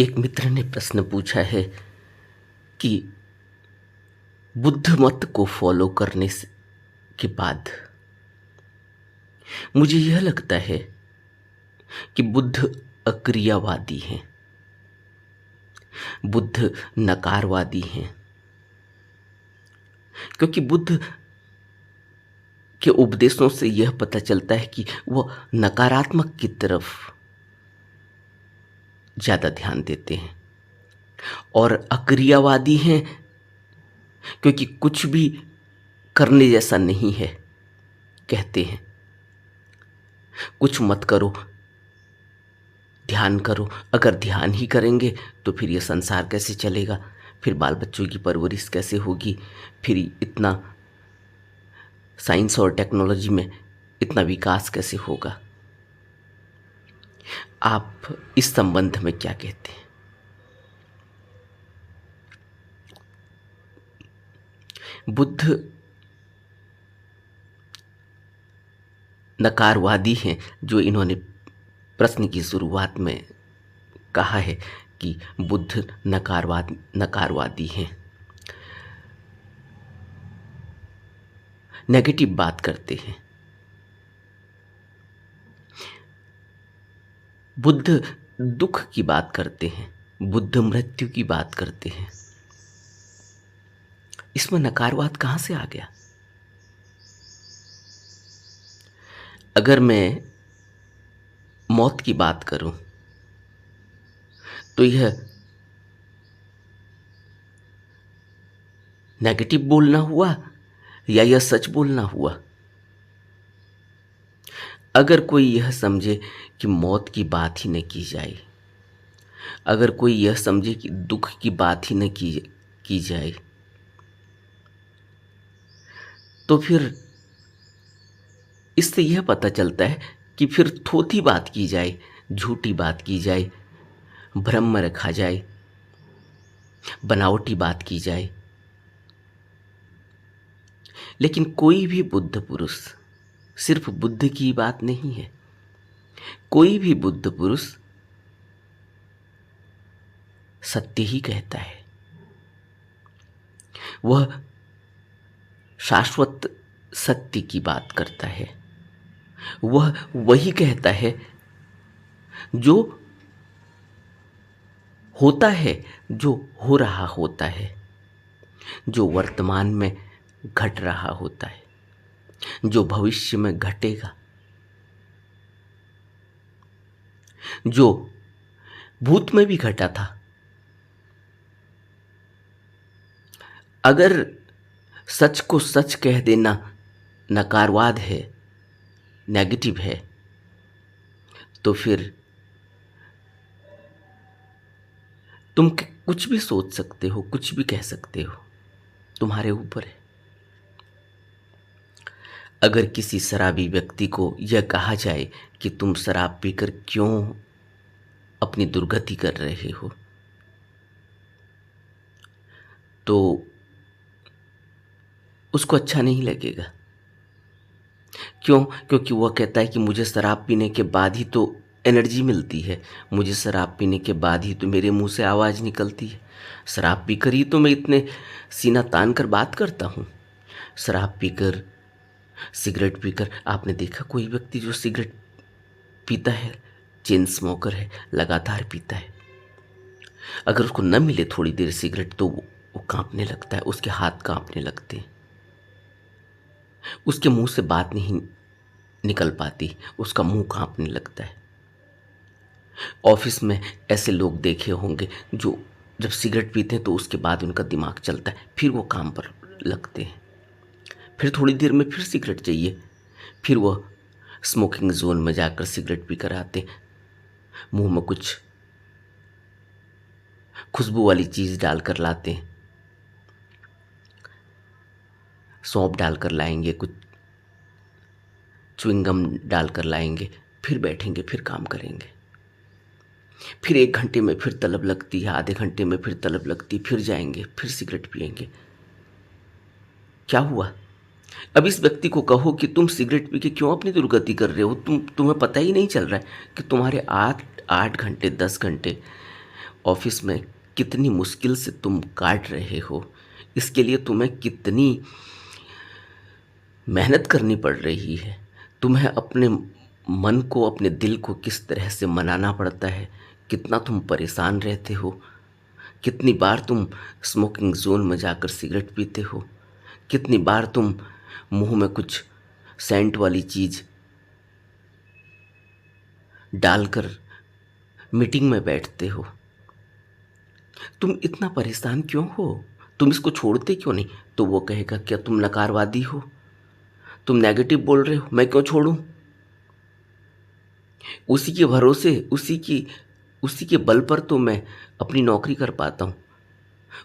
एक मित्र ने प्रश्न पूछा है कि बुद्ध मत को फॉलो के बाद मुझे यह लगता है कि बुद्ध अक्रियावादी हैं। बुद्ध नकारवादी हैं, क्योंकि बुद्ध के उपदेशों से यह पता चलता है कि वह नकारात्मक की तरफ ज़्यादा ध्यान देते हैं। और अक्रियावादी हैं क्योंकि कुछ भी करने जैसा नहीं है, कहते हैं कुछ मत करो, ध्यान करो। अगर ध्यान ही करेंगे तो फिर ये संसार कैसे चलेगा, फिर बाल बच्चों की परवरिश कैसे होगी, फिर इतना साइंस और टेक्नोलॉजी में इतना विकास कैसे होगा। आप इस संबंध में क्या कहते हैं? बुद्ध नकारवादी हैं, जो इन्होंने प्रश्न की शुरुआत में कहा है कि बुद्ध नकारवादी हैं, नेगेटिव बात करते हैं। बुद्ध दुख की बात करते हैं, बुद्ध मृत्यु की बात करते हैं। इसमें नकारवाद कहाँ से आ गया? अगर मैं मौत की बात करूं तो यह नेगेटिव बोलना हुआ या यह सच बोलना हुआ? अगर कोई यह समझे कि मौत की बात ही न की जाए, अगर कोई यह समझे कि दुख की बात ही न की जाए, तो फिर इससे यह पता चलता है कि फिर थोथी बात की जाए, झूठी बात की जाए, भ्रम में रखा जाए, बनावटी बात की जाए। लेकिन कोई भी बुद्ध पुरुष सिर्फ बुद्ध की बात नहीं है। कोई भी बुद्ध पुरुष सत्य ही कहता है। वह शाश्वत सत्य की बात करता है। वह वही कहता है जो होता है, जो हो रहा होता है, जो वर्तमान में घट रहा होता है, जो भविष्य में घटेगा, जो भूत में भी घटा था। अगर सच को सच कह देना नकारवाद है, नेगेटिव है, तो फिर तुम कुछ भी सोच सकते हो, कुछ भी कह सकते हो, तुम्हारे ऊपर है। अगर किसी शराबी व्यक्ति को यह कहा जाए कि तुम शराब पीकर क्यों अपनी दुर्गति कर रहे हो, तो उसको अच्छा नहीं लगेगा। क्यों? क्योंकि वह कहता है कि मुझे शराब पीने के बाद ही तो एनर्जी मिलती है, मुझे शराब पीने के बाद ही तो मेरे मुंह से आवाज़ निकलती है, शराब पीकर ही तो मैं इतने सीना तान कर बात करता हूँ। शराब पीकर, सिगरेट पीकर, आपने देखा कोई व्यक्ति जो सिगरेट पीता है, चेन स्मोकर है, लगातार पीता है, अगर उसको न मिले थोड़ी देर सिगरेट तो वो कांपने लगता है, उसके हाथ कांपने लगते हैं, उसके मुंह से बात नहीं निकल पाती, उसका मुंह कांपने लगता है। ऑफिस में ऐसे लोग देखे होंगे जो जब सिगरेट पीते हैं तो उसके बाद उनका दिमाग चलता है, फिर वो काम पर लगते हैं, फिर थोड़ी देर में फिर सिगरेट चाहिए, फिर वह स्मोकिंग जोन में जाकर सिगरेट पीकर आते, मुंह में कुछ खुशबू वाली चीज़ डालकर लाते हैं, सौंफ डालकर लाएंगे, कुछ च्युइंगम डालकर लाएंगे, फिर बैठेंगे, फिर काम करेंगे, फिर 1 घंटे में फिर तलब लगती है, आधे घंटे में फिर तलब लगती, फिर जाएंगे, फिर सिगरेट पिएंगे। क्या हुआ? अब इस व्यक्ति को कहो कि तुम सिगरेट पी के क्यों अपनी दुर्गति कर रहे हो, तुम्हें पता ही नहीं चल रहा है कि तुम्हारे 8 घंटे 10 घंटे ऑफिस में कितनी मुश्किल से तुम काट रहे हो, इसके लिए तुम्हें कितनी मेहनत करनी पड़ रही है। तुम्हें अपने मन को, अपने दिल को किस तरह से मनाना पड़ता है, कितना तुम परेशान रहते हो, कितनी बार तुम स्मोकिंग जोन में जाकर सिगरेट पीते हो, कितनी बार तुम मुंह में कुछ सेंट वाली चीज़ डालकर मीटिंग में बैठते हो। तुम इतना परेशान क्यों हो? तुम इसको छोड़ते क्यों नहीं? तो वो कहेगा क्या तुम नकारवादी हो, तुम नेगेटिव बोल रहे हो, मैं क्यों छोड़ूं? उसी के भरोसे, उसी के बल पर तो मैं अपनी नौकरी कर पाता हूं,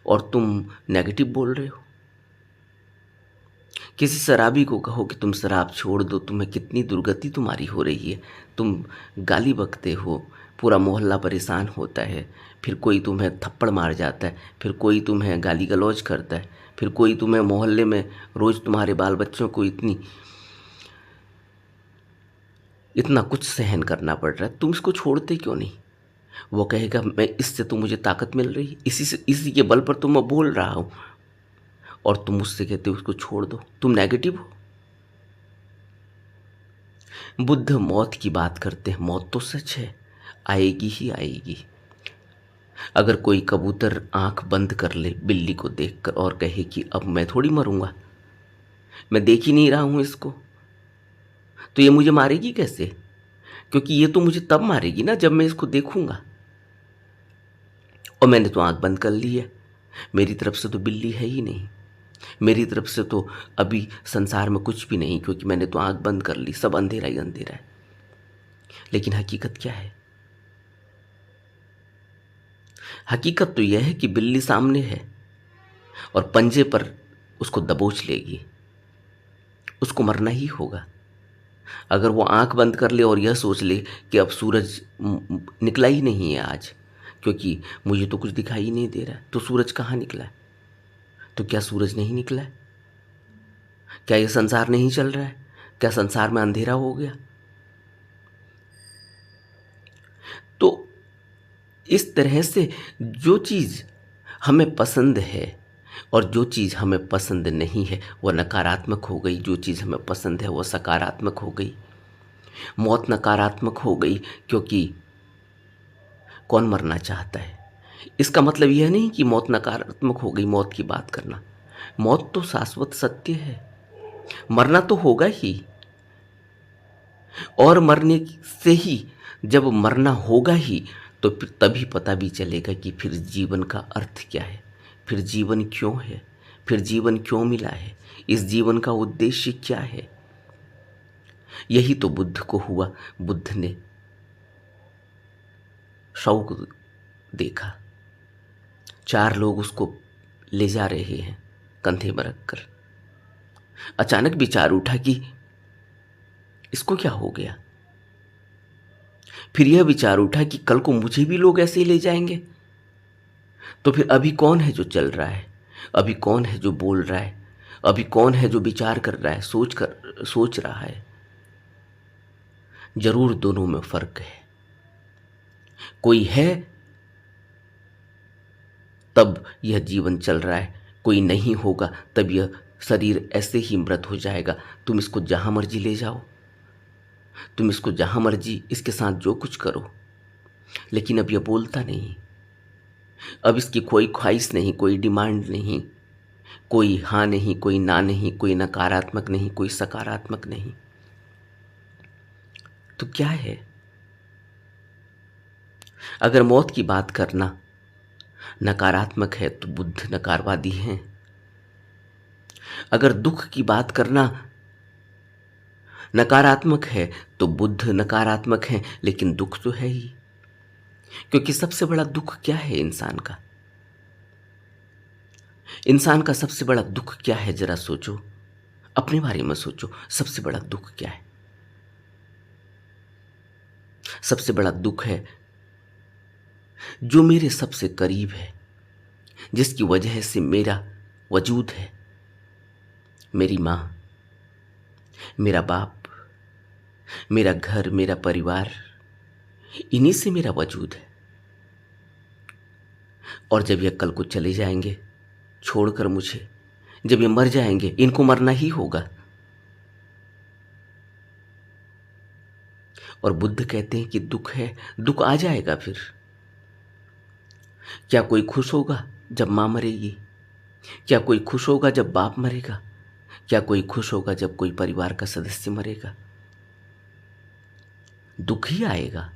और तुम नेगेटिव बोल रहे हो। किसी शराबी को कहो कि तुम शराब छोड़ दो, तुम्हें कितनी दुर्गति तुम्हारी हो रही है, तुम गाली बकते हो, पूरा मोहल्ला परेशान होता है, फिर कोई तुम्हें थप्पड़ मार जाता है, फिर कोई तुम्हें गाली गलौज करता है, फिर कोई तुम्हें मोहल्ले में रोज़ तुम्हारे बाल बच्चों को इतना कुछ सहन करना पड़ रहा है, तुम इसको छोड़ते क्यों नहीं? वो कहेगा मैं इससे तो मुझे ताकत मिल रही है, इसी के बल पर तो मैं बोल रहा हूँ, और तुम मुझसे कहते हो उसको छोड़ दो, तुम नेगेटिव हो। बुद्ध मौत की बात करते हैं, मौत तो सच है, आएगी ही आएगी। अगर कोई कबूतर आंख बंद कर ले बिल्ली को देखकर और कहे कि अब मैं थोड़ी मरूंगा, मैं देख ही नहीं रहा हूं इसको, तो ये मुझे मारेगी कैसे? क्योंकि ये तो मुझे तब मारेगी ना जब मैं इसको देखूंगा, और मैंने तो आंख बंद कर ली है। मेरी तरफ से तो बिल्ली है ही नहीं, मेरी तरफ से तो अभी संसार में कुछ भी नहीं, क्योंकि मैंने तो आंख बंद कर ली, सब अंधेरा ही अंधेरा है। लेकिन हकीकत क्या है? हकीकत तो यह है कि बिल्ली सामने है और पंजे पर उसको दबोच लेगी, उसको मरना ही होगा। अगर वो आंख बंद कर ले और यह सोच ले कि अब सूरज निकला ही नहीं है आज, क्योंकि मुझे तो कुछ दिखाई ही नहीं दे रहा है, तो सूरज कहाँ निकला है? तो क्या सूरज नहीं निकला है? क्या ये संसार नहीं चल रहा है? क्या संसार में अंधेरा हो गया? तो इस तरह से जो चीज़ हमें पसंद है और जो चीज़ हमें पसंद नहीं है वह नकारात्मक हो गई, जो चीज़ हमें पसंद है वह सकारात्मक हो गई। मौत नकारात्मक हो गई क्योंकि कौन मरना चाहता है? इसका मतलब यह नहीं कि मौत नकारात्मक हो गई मौत की बात करना। मौत तो शाश्वत सत्य है, मरना तो होगा ही, और मरने से ही, जब मरना होगा ही, तो फिर तभी पता भी चलेगा कि फिर जीवन का अर्थ क्या है, फिर जीवन क्यों है, फिर जीवन क्यों मिला है, इस जीवन का उद्देश्य क्या है। यही तो बुद्ध को हुआ। बुद्ध ने शव को देखा, 4 लोग उसको ले जा रहे हैं कंधे में रखकर। अचानक विचार उठा कि इसको क्या हो गया। फिर यह विचार उठा कि कल को मुझे भी लोग ऐसे ही ले जाएंगे, तो फिर अभी कौन है जो चल रहा है, अभी कौन है जो बोल रहा है, अभी कौन है जो विचार कर रहा है, सोच रहा है। जरूर दोनों में फर्क है। कोई है तब यह जीवन चल रहा है, कोई नहीं होगा तब यह शरीर ऐसे ही मृत हो जाएगा। तुम इसको जहां मर्जी ले जाओ, तुम इसको जहां मर्जी इसके साथ जो कुछ करो, लेकिन अब यह बोलता नहीं, अब इसकी कोई ख्वाहिश नहीं, कोई डिमांड नहीं, कोई हाँ नहीं, कोई ना नहीं, कोई नकारात्मक नहीं, कोई सकारात्मक नहीं। तो क्या है? अगर मौत की बात करना नकारात्मक है तो बुद्ध नकारवादी हैं। अगर दुख की बात करना नकारात्मक है तो बुद्ध नकारात्मक हैं, लेकिन दुख तो है ही। क्योंकि सबसे बड़ा दुख क्या है इंसान का? इंसान का सबसे बड़ा दुख क्या है? जरा सोचो, अपने बारे में सोचो, सबसे बड़ा दुख क्या है? सबसे बड़ा दुख है जो मेरे सबसे करीब है, जिसकी वजह से मेरा वजूद है, मेरी माँ, मेरा बाप, मेरा घर, मेरा परिवार, इन्हीं से मेरा वजूद है। और जब ये कल को चले जाएंगे छोड़कर मुझे, जब ये मर जाएंगे, इनको मरना ही होगा। और बुद्ध कहते हैं कि दुख है, दुख आ जाएगा फिर। क्या कोई खुश होगा जब माँ मरेगी? क्या कोई खुश होगा जब बाप मरेगा? क्या कोई खुश होगा जब कोई परिवार का सदस्य मरेगा? दुख ही आएगा।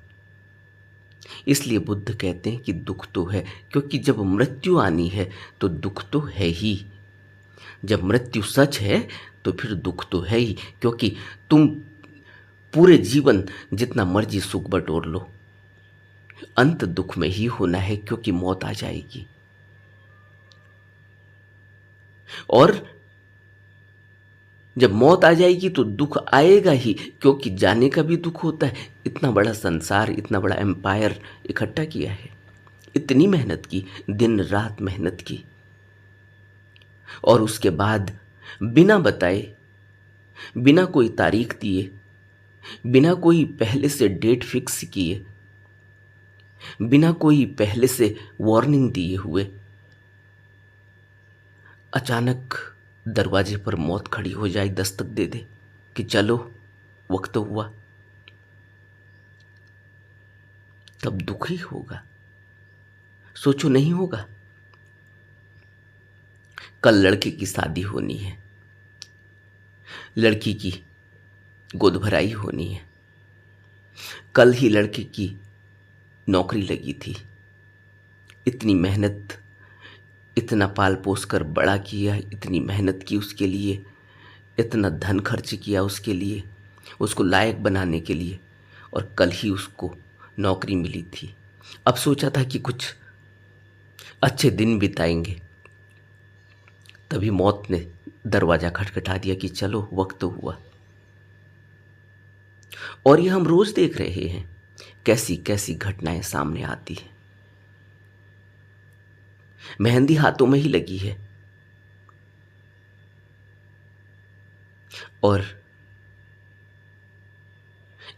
इसलिए बुद्ध कहते हैं कि दुख तो है, क्योंकि जब मृत्यु आनी है तो दुख तो है ही। जब मृत्यु सच है तो फिर दुख तो है ही, क्योंकि तुम पूरे जीवन जितना मर्जी सुख बटोर लो, अंत दुख में ही होना है, क्योंकि मौत आ जाएगी। और जब मौत आ जाएगी तो दुख आएगा ही, क्योंकि जाने का भी दुख होता है। इतना बड़ा संसार, इतना बड़ा एम्पायर इकट्ठा किया है, इतनी मेहनत की, दिन रात मेहनत की, और उसके बाद बिना बताए, बिना कोई तारीख दिए, बिना कोई पहले से डेट फिक्स किए, बिना कोई पहले से वार्निंग दिए हुए, अचानक दरवाजे पर मौत खड़ी हो जाए, दस्तक दे दे कि चलो वक्त हुआ, तब दुख ही होगा। सोचो, नहीं होगा? कल लड़के की शादी होनी है, लड़की की गोद भराई होनी है, कल ही लड़के की नौकरी लगी थी, इतनी मेहनत, इतना पाल पोस कर बड़ा किया, इतनी मेहनत की उसके लिए, इतना धन खर्च किया उसके लिए, उसको लायक बनाने के लिए, और कल ही उसको नौकरी मिली थी। अब सोचा था कि कुछ अच्छे दिन बिताएंगे, तभी मौत ने दरवाजा खटखटा दिया कि चलो वक्त हुआ। और ये हम रोज देख रहे हैं, कैसी कैसी घटनाएं सामने आती हैं। मेहंदी हाथों में ही लगी है, और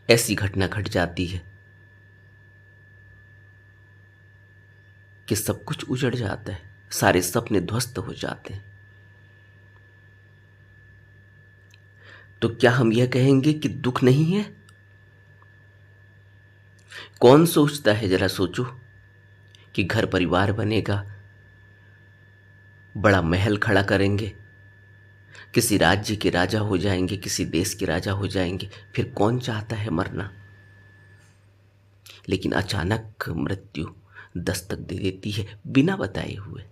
ऐसी घटना घट जाती है कि सब कुछ उजड़ जाता है, सारे सपने ध्वस्त हो जाते हैं। तो क्या हम यह कहेंगे कि दुख नहीं है? कौन सोचता है, जरा सोचो, कि घर परिवार बनेगा, बड़ा महल खड़ा करेंगे, किसी राज्य के राजा हो जाएंगे, किसी देश के राजा हो जाएंगे, फिर कौन चाहता है मरना? लेकिन अचानक मृत्यु दस्तक दे देती है, बिना बताए हुए।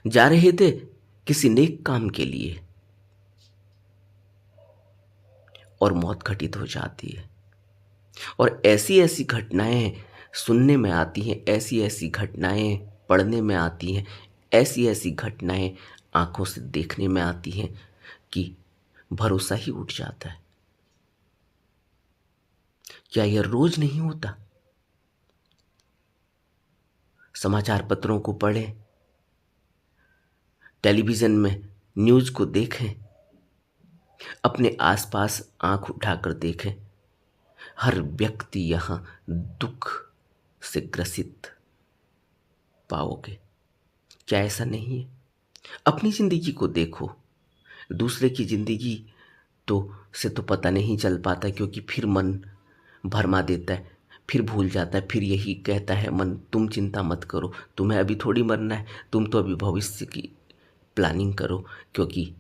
जा रहे थे किसी नेक काम के लिए, और मौत घटित हो जाती है। और ऐसी ऐसी घटनाएं सुनने में आती हैं, ऐसी ऐसी घटनाएं पढ़ने में आती हैं, ऐसी ऐसी घटनाएं आंखों से देखने में आती हैं कि भरोसा ही उठ जाता है। क्या यह रोज नहीं होता? समाचार पत्रों को पढ़ें, टेलीविजन में न्यूज़ को देखें, अपने आसपास आंख उठाकर देखें, हर व्यक्ति यहां दुख से ग्रसित पाओगे। क्या ऐसा नहीं है? अपनी जिंदगी को देखो, दूसरे की जिंदगी से तो पता नहीं चल पाता, क्योंकि फिर मन भरमा देता है, फिर भूल जाता है, फिर यही कहता है मन, तुम चिंता मत करो, तुम्हें अभी थोड़ी मरना है, तुम तो अभी भविष्य की प्लानिंग करो, क्योंकि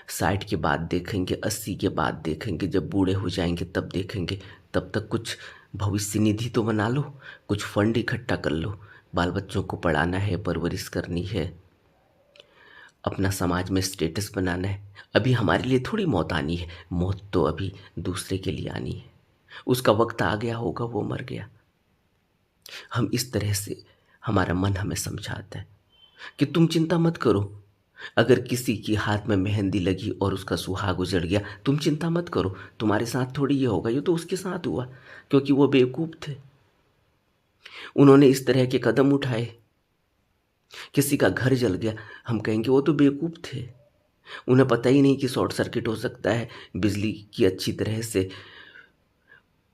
60 के बाद देखेंगे, 80 के बाद देखेंगे, जब बूढ़े हो जाएंगे तब देखेंगे, तब तक कुछ भविष्य निधि तो बना लो, कुछ फंड इकट्ठा कर लो, बाल बच्चों को पढ़ाना है, परवरिश करनी है, अपना समाज में स्टेटस बनाना है। अभी हमारे लिए थोड़ी मौत आनी है, मौत तो अभी दूसरे के लिए आनी है, उसका वक्त आ गया होगा, वो मर गया। हम इस तरह से, हमारा मन हमें समझाता है कि तुम चिंता मत करो, अगर किसी की हाथ में मेहंदी लगी और उसका सुहाग उजड़ गया, तुम चिंता मत करो, तुम्हारे साथ थोड़ी ये होगा, ये तो उसके साथ हुआ, क्योंकि वो बेवकूफ़ थे, उन्होंने इस तरह के कदम उठाए। किसी का घर जल गया, हम कहेंगे वो तो बेवकूफ़ थे, उन्हें पता ही नहीं कि शॉर्ट सर्किट हो सकता है, बिजली की अच्छी तरह से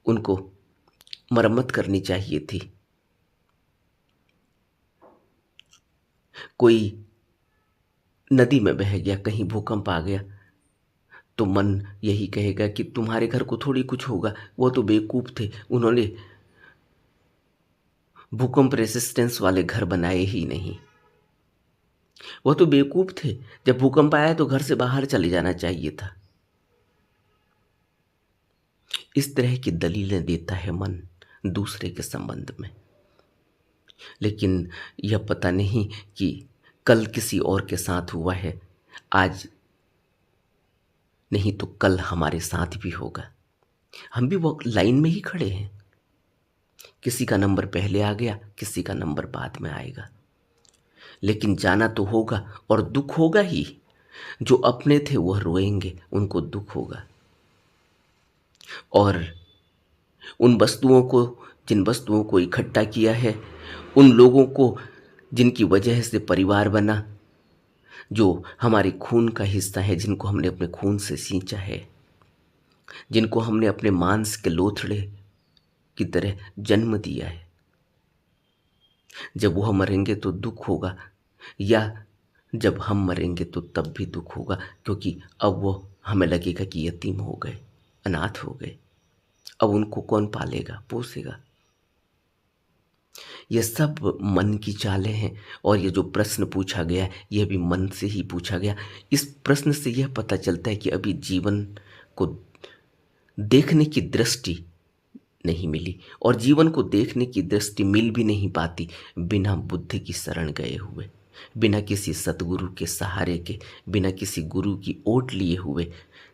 उनको मरम्मत करनी चाहिए थी। कोई नदी में बह गया, कहीं भूकंप आ गया, तो मन यही कहेगा कि तुम्हारे घर को थोड़ी कुछ होगा, वो तो बेवकूफ़ थे, उन्होंने भूकंप रेसिस्टेंस वाले घर बनाए ही नहीं। वो तो बेवकूफ़ थे, जब भूकंप आया तो घर से बाहर चले जाना चाहिए था। इस तरह की दलीलें देता है मन दूसरे के संबंध में। लेकिन यह पता नहीं कि कल किसी और के साथ हुआ है, आज नहीं तो कल हमारे साथ भी होगा। हम भी वो लाइन में ही खड़े हैं, किसी का नंबर पहले आ गया, किसी का नंबर बाद में आएगा, लेकिन जाना तो होगा और दुख होगा ही। जो अपने थे वह रोएंगे, उनको दुख होगा। और उन वस्तुओं को, जिन वस्तुओं को इकट्ठा किया है, उन लोगों को जिनकी वजह से परिवार बना, जो हमारे खून का हिस्सा है, जिनको हमने अपने खून से सींचा है, जिनको हमने अपने मांस के लोथड़े की तरह जन्म दिया है, जब वह मरेंगे तो दुख होगा, या जब हम मरेंगे तो तब भी दुख होगा, क्योंकि अब वो हमें लगेगा कि यतीम हो गए, अनाथ हो गए। अब उनको कौन पालेगा, पोसेगा। ये सब मन की चालें हैं। और ये जो प्रश्न पूछा गया, यह भी मन से ही पूछा गया। इस प्रश्न से यह पता चलता है कि अभी जीवन को देखने की दृष्टि नहीं मिली, और जीवन को देखने की दृष्टि मिल भी नहीं पाती बिना बुद्धि की शरण गए हुए, बिना किसी सतगुरु के सहारे के, बिना किसी गुरु की ओट लिए हुए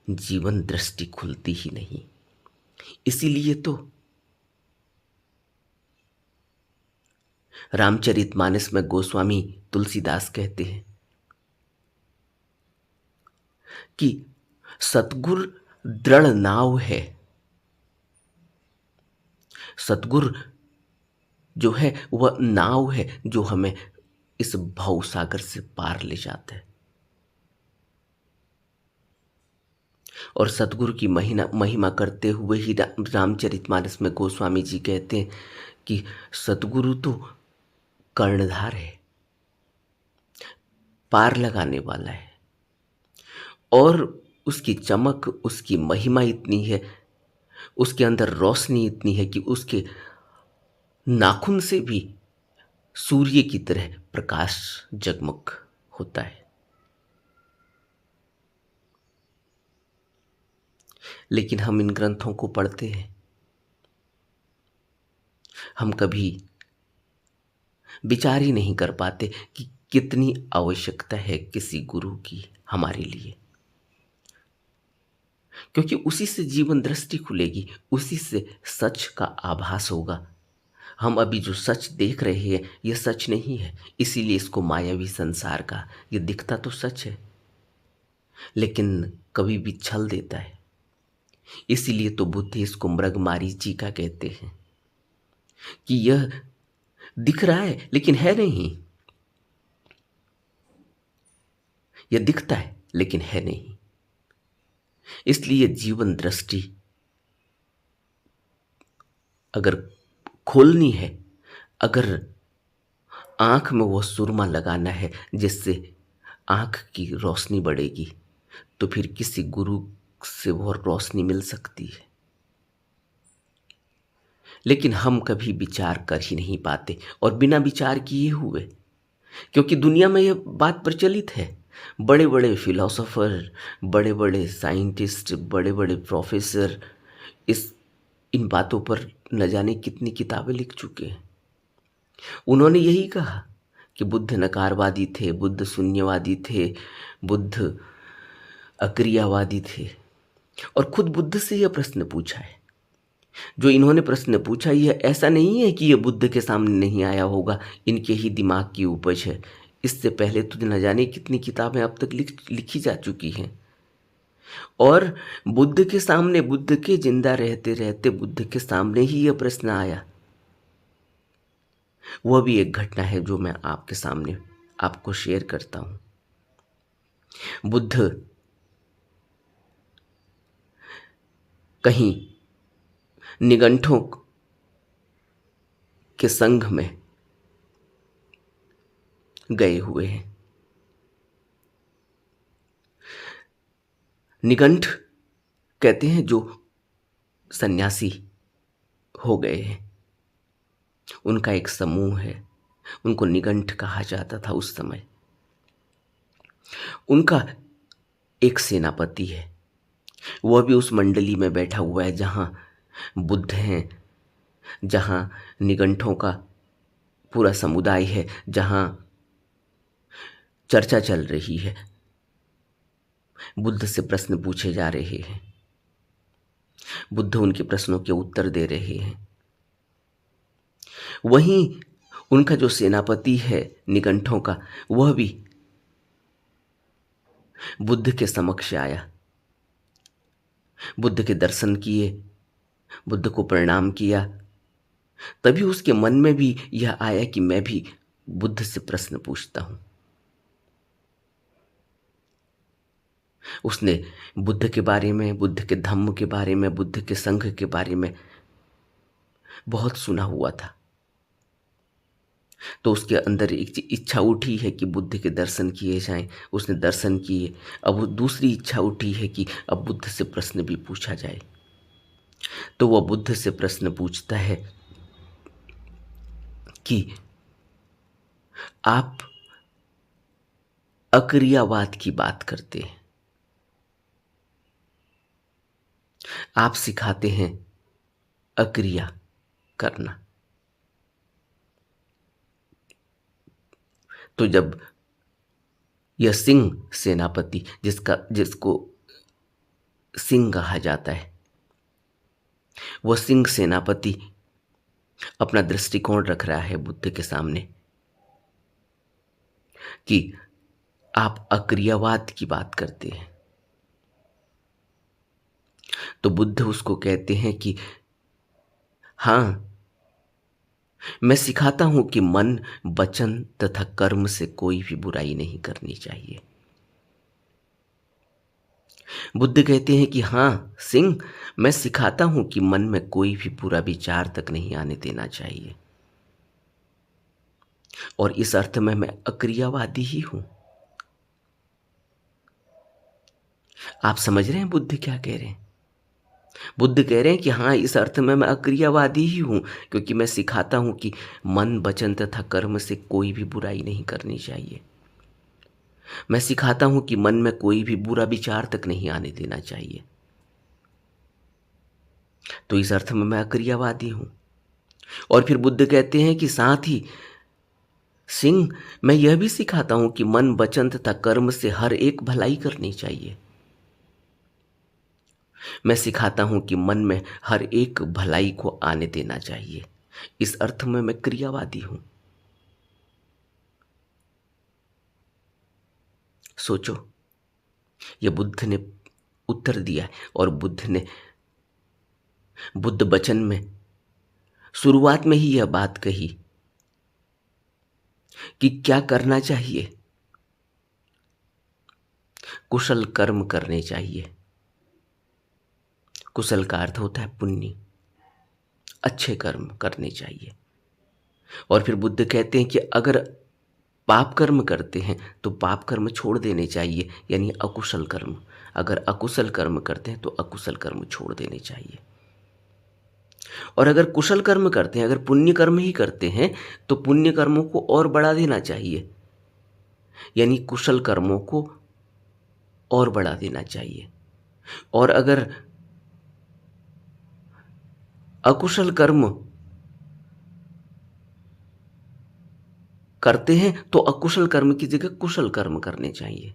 जीवन दृष्टि खुलती ही नहीं। इसीलिए तो रामचरितमानस में गोस्वामी तुलसीदास कहते हैं कि सतगुर दृढ़ नाव है। सतगुर जो है वह नाव है जो हमें इस भव सागर से पार ले जाता है। और सतगुरु की महिमा करते हुए ही रामचरितमानस में गोस्वामी जी कहते हैं कि सतगुरु तो कर्णधार है, पार लगाने वाला है, और उसकी चमक, उसकी महिमा इतनी है, उसके अंदर रोशनी इतनी है कि उसके नाखून से भी सूर्य की तरह प्रकाश जगमग होता है। लेकिन हम इन ग्रंथों को पढ़ते हैं, हम कभी विचार ही नहीं कर पाते कि कितनी आवश्यकता है किसी गुरु की हमारे लिए, क्योंकि उसी से जीवन दृष्टि खुलेगी, उसी से सच का आभास होगा। हम अभी जो सच देख रहे हैं यह सच नहीं है, इसीलिए इसको मायावी संसार का, ये दिखता तो सच है लेकिन कभी भी छल देता है। इसीलिए तो बुद्धि इसको मृग मारीचिका कहते हैं कि यह दिख रहा है लेकिन है नहीं, यह दिखता है लेकिन है नहीं। इसलिए जीवन दृष्टि अगर खोलनी है, अगर आंख में वो सुरमा लगाना है जिससे आंख की रोशनी बढ़ेगी, तो फिर किसी गुरु से वो रोशनी मिल सकती है। लेकिन हम कभी विचार कर ही नहीं पाते, और बिना विचार किए हुए, क्योंकि दुनिया में यह बात प्रचलित है। बड़े बड़े फिलोसोफर, बड़े बड़े साइंटिस्ट, बड़े बड़े प्रोफेसर इस इन बातों पर न जाने कितनी किताबें लिख चुके हैं। उन्होंने यही कहा कि बुद्ध नकारवादी थे, बुद्ध शून्यवादी थे, बुद्ध अक्रियावादी थे, और खुद बुद्ध से यह प्रश्न पूछा है। जो इन्होंने प्रश्न पूछा, यह ऐसा नहीं है कि यह बुद्ध के सामने नहीं आया होगा, इनके ही दिमाग की उपज है। इससे पहले तो न जाने कितनी किताबें अब तक लिखी जा चुकी हैं, और बुद्ध के सामने, बुद्ध के जिंदा रहते रहते बुद्ध के सामने ही यह प्रश्न आया। वह भी एक घटना है जो मैं आपके सामने आपको शेयर करता हूं। बुद्ध कहीं निगंठों के संघ में गए हुए हैं। निगंठ कहते हैं जो सन्यासी हो गए हैं, उनका एक समूह है, उनको निगंठ कहा जाता था उस समय। उनका एक सेनापति है, वह भी उस मंडली में बैठा हुआ है जहाँ बुद्ध हैं, जहाँ निगंठों का पूरा समुदाय है, जहाँ चर्चा चल रही है, बुद्ध से प्रश्न पूछे जा रहे हैं, बुद्ध उनके प्रश्नों के उत्तर दे रहे हैं। वहीं उनका जो सेनापति है निगंठों का, वह भी बुद्ध के समक्ष आया, बुद्ध के दर्शन किए, बुद्ध को प्रणाम किया। तभी उसके मन में भी यह आया कि मैं भी बुद्ध से प्रश्न पूछता हूं। उसने बुद्ध के बारे में, बुद्ध के धम्म के बारे में, बुद्ध के संघ के बारे में बहुत सुना हुआ था। तो उसके अंदर एक इच्छा उठी है कि बुद्ध के दर्शन किए जाएं। उसने दर्शन किए। अब वो दूसरी इच्छा उठी है कि अब बुद्ध से प्रश्न भी पूछा जाए। तो वह बुद्ध से प्रश्न पूछता है कि आप अक्रियावाद की बात करते हैं, आप सिखाते हैं अक्रिया करना। तो जब यह सिंह सेनापति, जिसको सिंह कहा जाता है, वह सिंह सेनापति अपना दृष्टिकोण रख रहा है बुद्ध के सामने कि आप अक्रियावाद की बात करते हैं। तो बुद्ध उसको कहते हैं कि हाँ, मैं सिखाता हूं कि मन, वचन तथा कर्म से कोई भी बुराई नहीं करनी चाहिए। बुद्ध कहते हैं कि हाँ सिंह, मैं सिखाता हूं कि मन में कोई भी बुरा विचार तक नहीं आने देना चाहिए, और इस अर्थ में मैं अक्रियावादी ही हूं। आप समझ रहे हैं बुद्ध क्या कह रहे हैं? बुद्ध कह रहे हैं कि हाँ, इस अर्थ में मैं अक्रियावादी ही हूं, क्योंकि मैं सिखाता हूं कि मन, वचन तथा कर्म से कोई भी बुराई नहीं करनी चाहिए। मैं सिखाता हूं कि मन में कोई भी बुरा विचार तक नहीं आने देना चाहिए। तो इस अर्थ में मैं अक्रियावादी हूं। और फिर बुद्ध कहते हैं कि साथ ही सिंह, मैं यह भी सिखाता हूं कि मन, वचन तथा कर्म से हर एक भलाई करनी चाहिए। मैं सिखाता हूं कि मन में हर एक भलाई को आने देना चाहिए। इस अर्थ में मैं क्रियावादी हूं। सोचो, यह बुद्ध ने उत्तर दिया है, और बुद्ध ने बुद्ध वचन में शुरुआत में ही यह बात कही कि क्या करना चाहिए। कुशल कर्म करने चाहिए। कुशल का अर्थ होता है पुण्य, अच्छे कर्म करने चाहिए। और फिर बुद्ध कहते हैं कि अगर पाप कर्म करते हैं तो पाप कर्म छोड़ देने चाहिए, यानी अकुशल कर्म। अगर अकुशल कर्म करते हैं तो अकुशल कर्म छोड़ देने चाहिए। और अगर कुशल कर्म करते हैं, अगर पुण्य कर्म ही करते हैं, तो पुण्य कर्मों को और बढ़ा देना चाहिए, यानी कुशल कर्मों को और बढ़ा देना चाहिए। और अगर अकुशल कर्म करते हैं तो अकुशल कर्म की जगह कुशल कर्म करने चाहिए।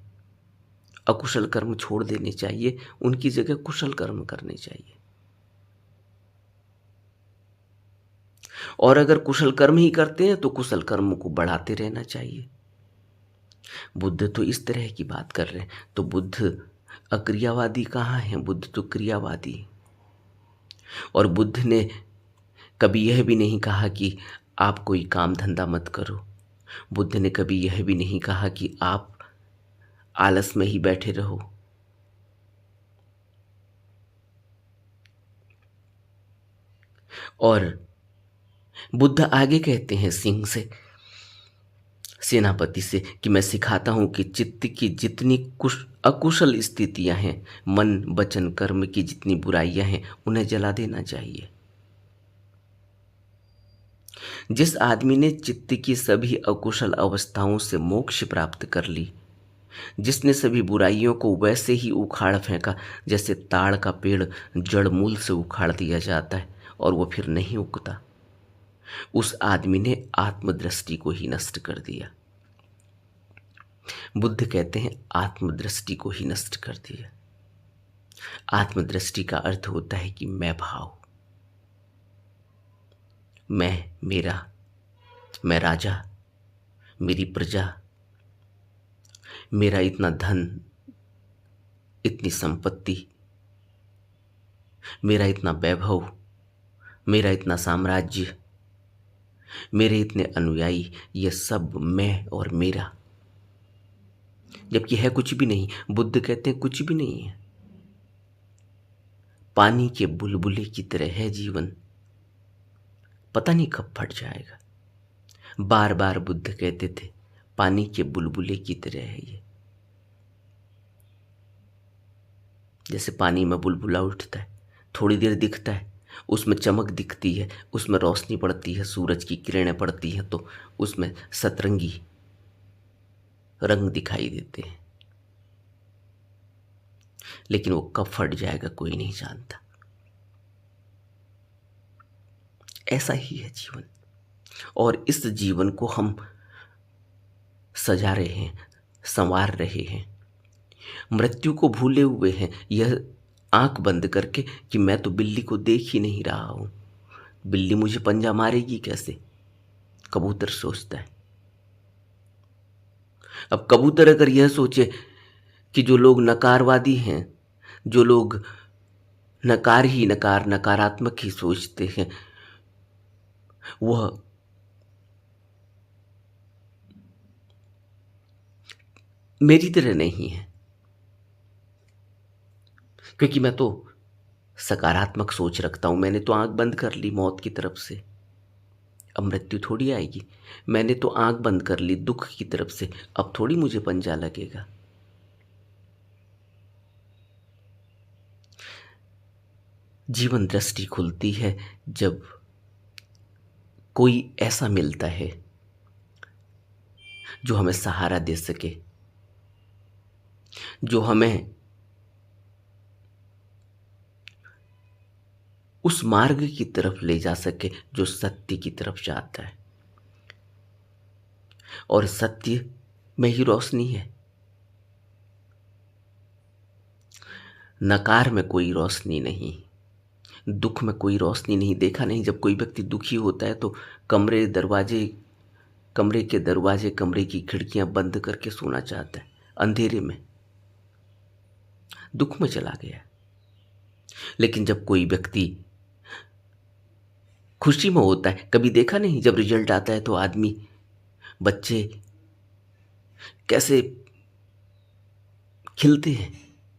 अकुशल कर्म छोड़ देने चाहिए, उनकी जगह कुशल कर्म करने चाहिए। और अगर कुशल कर्म ही करते हैं तो कुशल कर्म को बढ़ाते रहना चाहिए। बुद्ध तो इस तरह की बात कर रहे हैं। तो बुद्ध अक्रियावादी कहाँ हैं? बुद्ध तो क्रियावादी। और बुद्ध ने कभी यह भी नहीं कहा कि आप कोई काम धंधा मत करो। बुद्ध ने कभी यह भी नहीं कहा कि आप आलस में ही बैठे रहो। और बुद्ध आगे कहते हैं सिंह से, सेनापति से, कि मैं सिखाता हूं कि चित्त की जितनी अकुशल स्थितियां हैं, मन वचन कर्म की जितनी बुराइयां हैं, उन्हें जला देना चाहिए। जिस आदमी ने चित्त की सभी अकुशल अवस्थाओं से मोक्ष प्राप्त कर ली, जिसने सभी बुराइयों को वैसे ही उखाड़ फेंका जैसे ताड़ का पेड़ जड़ मूल से उखाड़ दिया जाता है और वो फिर नहीं उगता, उस आदमी ने आत्मदृष्टि को ही नष्ट कर दिया। बुद्ध कहते हैं आत्मदृष्टि को ही नष्ट कर दिया। आत्मदृष्टि का अर्थ होता है कि मैं भाव, मैं, मेरा, मैं राजा, मेरी प्रजा, मेरा इतना धन, इतनी संपत्ति, मेरा इतना वैभव, मेरा इतना साम्राज्य, मेरे इतने अनुयायी, ये सब मैं और मेरा, जबकि है कुछ भी नहीं। बुद्ध कहते हैं कुछ भी नहीं है। पानी के बुलबुले की तरह है जीवन, पता नहीं कब फट जाएगा। बार बार बुद्ध कहते थे पानी के बुलबुले की तरह है ये। जैसे पानी में बुलबुला उठता है, थोड़ी देर दिखता है, उसमें चमक दिखती है, उसमें रोशनी पड़ती है, सूरज की किरणें पड़ती हैं तो उसमें सतरंगी रंग दिखाई देते हैं, लेकिन वो कब फट जाएगा कोई नहीं जानता। ऐसा ही है जीवन, और इस जीवन को हम सजा रहे हैं, संवार रहे हैं, मृत्यु को भूले हुए हैं, यह आंख बंद करके कि मैं तो बिल्ली को देख ही नहीं रहा हूं, बिल्ली मुझे पंजा मारेगी कैसे, कबूतर सोचता है। अब कबूतर अगर यह सोचे कि जो लोग नकारवादी हैं, जो लोग नकार ही नकार, नकारात्मक ही सोचते हैं, वह मेरी तरह नहीं है, क्योंकि मैं तो सकारात्मक सोच रखता हूं। मैंने तो आंख बंद कर ली मौत की तरफ से, अब मृत्यु थोड़ी आएगी। मैंने तो आंख बंद कर ली दुख की तरफ से, अब थोड़ी मुझे पंजा लगेगा। जीवन दृष्टि खुलती है जब कोई ऐसा मिलता है जो हमें सहारा दे सके, जो हमें उस मार्ग की तरफ ले जा सके जो सत्य की तरफ जाता है। और सत्य में ही रोशनी है, नकार में कोई रोशनी नहीं, दुख में कोई रोशनी नहीं। देखा नहीं, जब कोई व्यक्ति दुखी होता है तो कमरे के दरवाजे, कमरे की खिड़कियां बंद करके सोना चाहता है, अंधेरे में, दुख में चला गया। लेकिन जब कोई व्यक्ति खुशी में होता है, कभी देखा नहीं जब रिजल्ट आता है तो आदमी, बच्चे कैसे खिलते हैं,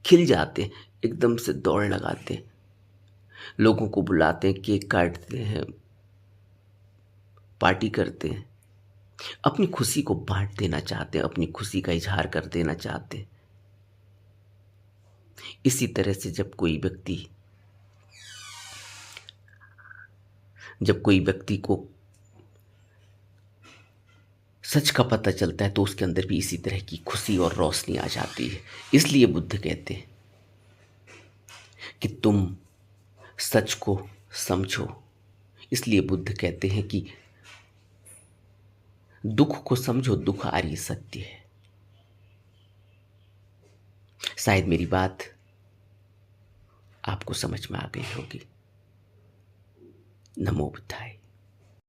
खिल जाते हैं, एकदम से दौड़ लगाते हैं, लोगों को बुलाते हैं, केक काटते हैं, पार्टी करते हैं, अपनी खुशी को बांट देना चाहते हैं, अपनी खुशी का इजहार कर देना चाहते हैं। इसी तरह से जब कोई व्यक्ति को सच का पता चलता है तो उसके अंदर भी इसी तरह की खुशी और रोशनी आ जाती है। इसलिए बुद्ध कहते हैं कि तुम सच को समझो। इसलिए बुद्ध कहते हैं कि दुख को समझो, दुख आर्य सत्य है। शायद मेरी बात आपको समझ में आ गई होगी। नमो बुद्धाय।